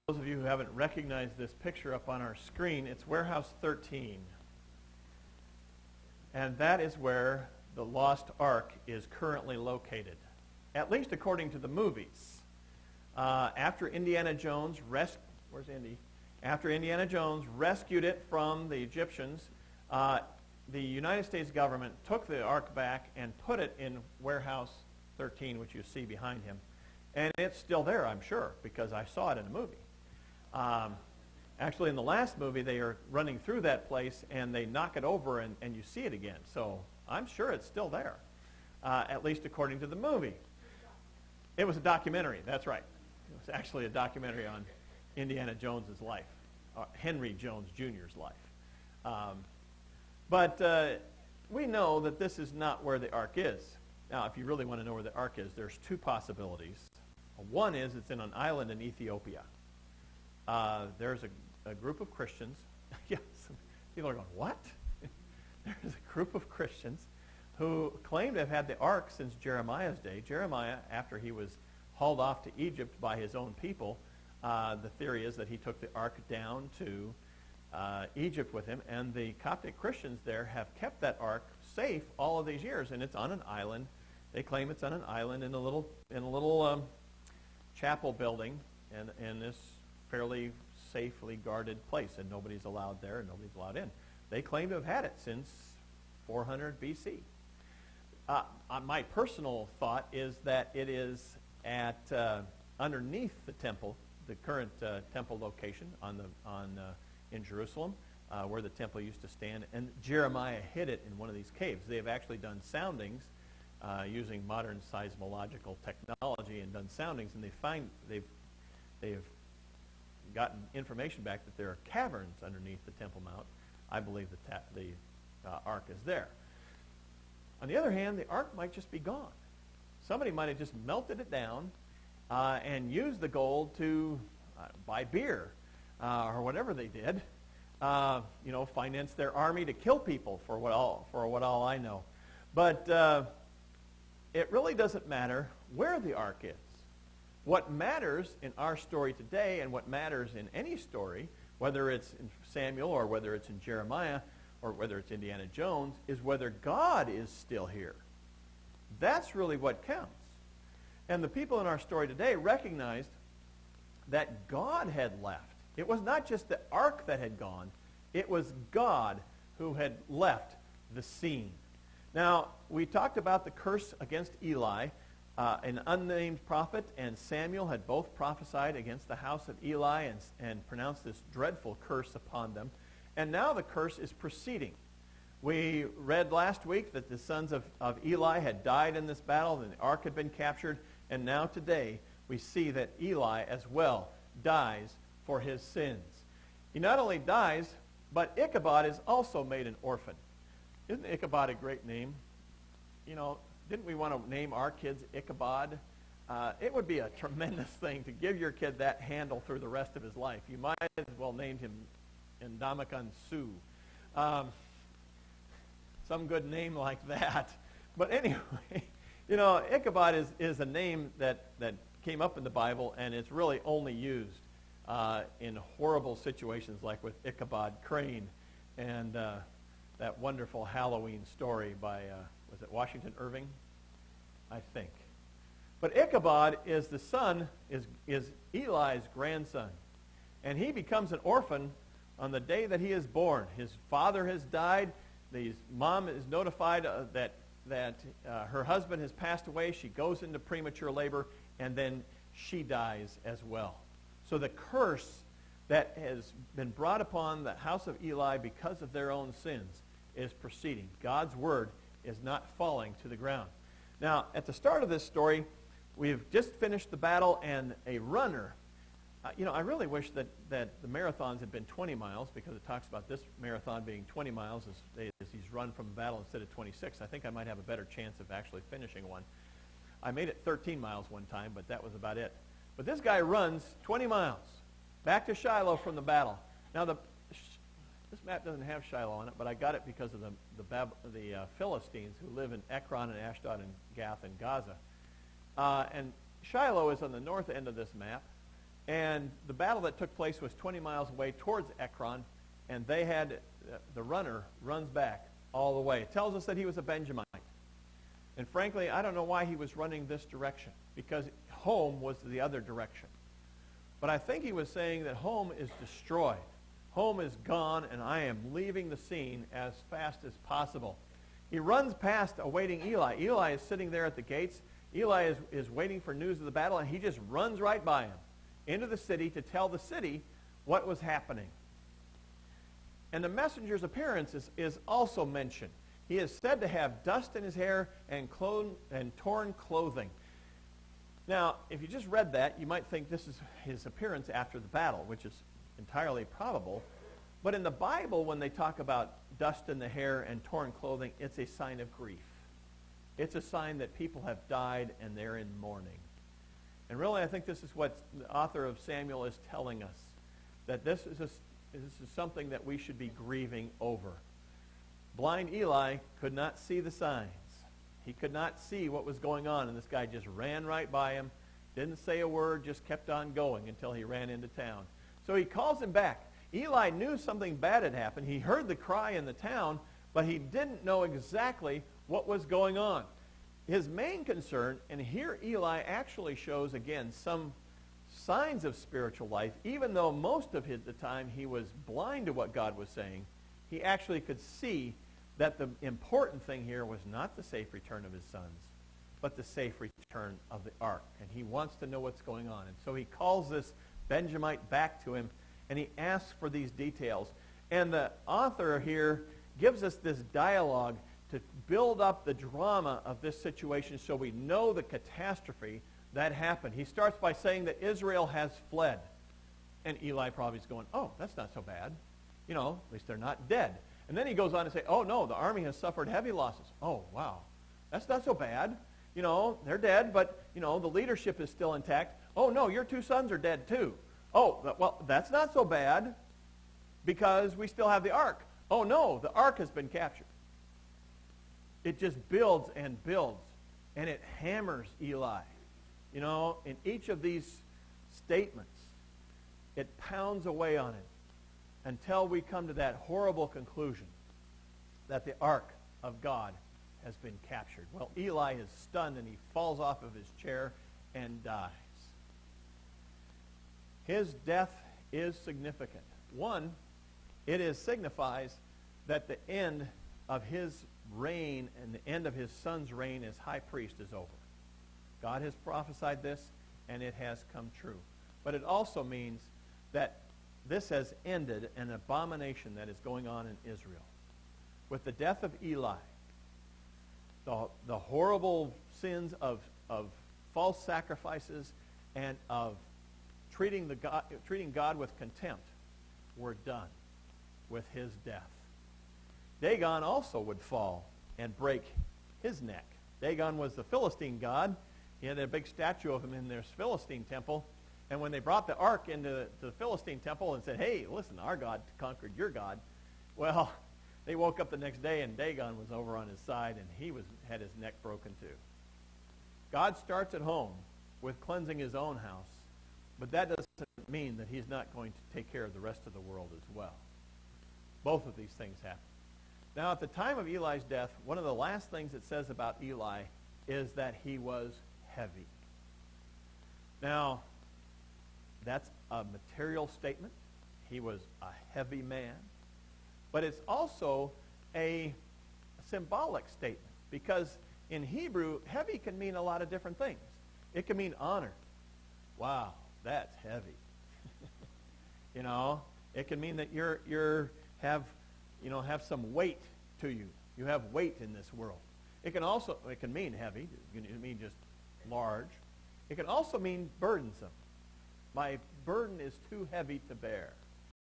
Those of you who haven't recognized this picture up on our screen, it's Warehouse 13. And that is where the Lost Ark is currently located, at least according to the movies. After Indiana Jones where's Indy? After Indiana Jones rescued it from the Egyptians, the United States government took the Ark back and put it in Warehouse 13, which you see behind him. And it's still there, I'm sure, because I saw it in a movie. Actually, in the last movie, they are running through that place, and they knock it over, and you see it again. So I'm sure it's still there, at least according to the movie. It was a documentary, that's right. It was actually a documentary on Indiana Jones's life, Henry Jones Jr.'s life. But we know that this is not where the Ark is. Now, if you really want to know where the Ark is, there's two possibilities. One is it's in an island in Ethiopia. There's a group of Christians. Yes, people are going, what? There's a group of Christians who claim to have had the Ark since Jeremiah's day. Jeremiah, after he was hauled off to Egypt by his own people, the theory is that he took the Ark down to Egypt with him, and the Coptic Christians there have kept that Ark safe all of these years, and it's on an island. They claim it's on an island in a little chapel building, and in this fairly safely guarded place, and nobody's allowed there and nobody's allowed in. They claim to have had it since 400 BC. My personal thought is that it is at underneath the temple, the current temple location in Jerusalem, where the temple used to stand, and Jeremiah hid it in one of these caves. They have actually done soundings using modern seismological technology and done soundings, and they've gotten information back that there are caverns underneath the Temple Mount. I believe that the Ark is there. On the other hand, the Ark might just be gone. Somebody might have just melted it down and used the gold to buy beer or whatever they did. Finance their army to kill people for what all I know. But it really doesn't matter where the Ark is. What matters in our story today, and what matters in any story, whether it's in Samuel or whether it's in Jeremiah or whether it's Indiana Jones, is whether God is still here. That's really what counts. And the people in our story today recognized that God had left. It was not just the Ark that had gone. It was God who had left the scene. Now, we talked about the curse against Eli. An unnamed prophet and Samuel had both prophesied against the house of Eli and pronounced this dreadful curse upon them. And now the curse is proceeding. We read last week that the sons of Eli had died in this battle, and the Ark had been captured. And now today we see that Eli as well dies for his sins. He not only dies, but Ichabod is also made an orphan. Isn't Ichabod a great name? Didn't we want to name our kids Ichabod? It would be a tremendous thing to give your kid that handle through the rest of his life. You might as well name him Ndamukong Suh. Some good name like that. But anyway, Ichabod is a name that came up in the Bible, and it's really only used in horrible situations like with Ichabod Crane and that wonderful Halloween story by, was it Washington Irving? I think. But Ichabod is the son, is Eli's grandson. And he becomes an orphan on the day that he is born. His father has died. His mom is notified that her husband has passed away. She goes into premature labor, and then she dies as well. So the curse that has been brought upon the house of Eli because of their own sins is proceeding. God's word is not falling to the ground. Now, at the start of this story, we've just finished the battle, and a runner, I really wish that the marathons had been 20 miles, because it talks about this marathon being 20 miles as he's run from battle instead of 26. I think I might have a better chance of actually finishing one. I made it 13 miles one time, but that was about it. But this guy runs 20 miles back to Shiloh from the battle. Now, this map doesn't have Shiloh on it, but I got it because of the Philistines who live in Ekron and Ashdod and Gath and Gaza. And Shiloh is on the north end of this map, And the battle that took place was 20 miles away towards Ekron, and they had, the runner runs back all the way. It tells us that he was a Benjamite. And frankly, I don't know why he was running this direction, because home was the other direction. But I think he was saying that home is destroyed. Home is gone, and I am leaving the scene as fast as possible. He runs past awaiting Eli. Eli is sitting there at the gates. Eli is waiting for news of the battle, and he just runs right by him into the city to tell the city what was happening. And the messenger's appearance is also mentioned. He is said to have dust in his hair and torn clothing. Now, if you just read that, you might think this is his appearance after the battle, which is entirely probable. But in the Bible, when they talk about dust in the hair and torn clothing, it's a sign of grief. It's a sign that people have died and they're in mourning. And really, I think this is what the author of Samuel is telling us, that this is something that we should be grieving over. Blind Eli could not see the signs. He could not see what was going on, and this guy just ran right by him, didn't say a word, just kept on going until he ran into town. So he calls him back. Eli knew something bad had happened. He heard the cry in the town, but he didn't know exactly what was going on. His main concern, and here Eli actually shows, again, some signs of spiritual life, even though most of the time he was blind to what God was saying, he actually could see that the important thing here was not the safe return of his sons, but the safe return of the ark. And he wants to know what's going on. And so he calls this Benjamite back to him, and he asks for these details. And the author here gives us this dialogue to build up the drama of this situation so we know the catastrophe that happened. He starts by saying that Israel has fled. And Eli probably is going, oh, that's not so bad. You know, at least they're not dead. And then he goes on to say, oh, no, the army has suffered heavy losses. Oh, wow. That's not so bad. You know, they're dead, but, you know, the leadership is still intact. Oh, no, your 2 sons are dead too. Oh, well, that's not so bad because we still have the ark. Oh, no, the ark has been captured. It just builds and builds, and it hammers Eli. You know, in each of these statements, it pounds away on it until we come to that horrible conclusion that the ark of God has been captured. Well, Eli is stunned, and he falls off of his chair and dies. His death is significant. One, it signifies that the end of his reign and the end of his son's reign as high priest is over. God has prophesied this, and it has come true. But it also means that this has ended an abomination that is going on in Israel. With the death of Eli, the horrible sins of false sacrifices and of treating God with contempt were done with his death. Dagon also would fall and break his neck. Dagon was the Philistine god. He had a big statue of him in their Philistine temple. And when they brought the ark into the Philistine temple and said, hey, listen, our God conquered your God, well, they woke up the next day and Dagon was over on his side and he had his neck broken too. God starts at home with cleansing his own house, but that doesn't mean that he's not going to take care of the rest of the world as well. Both of these things happen. Now, at the time of Eli's death, one of the last things it says about Eli is that he was heavy. Now, that's a material statement. He was a heavy man. But it's also a symbolic statement, because in Hebrew, heavy can mean a lot of different things. It can mean honor. Wow, that's heavy. You know, it can mean that you have some weight to you. You have weight in this world. It can mean heavy. It can mean just large. It can also mean burdensome. My burden is too heavy to bear.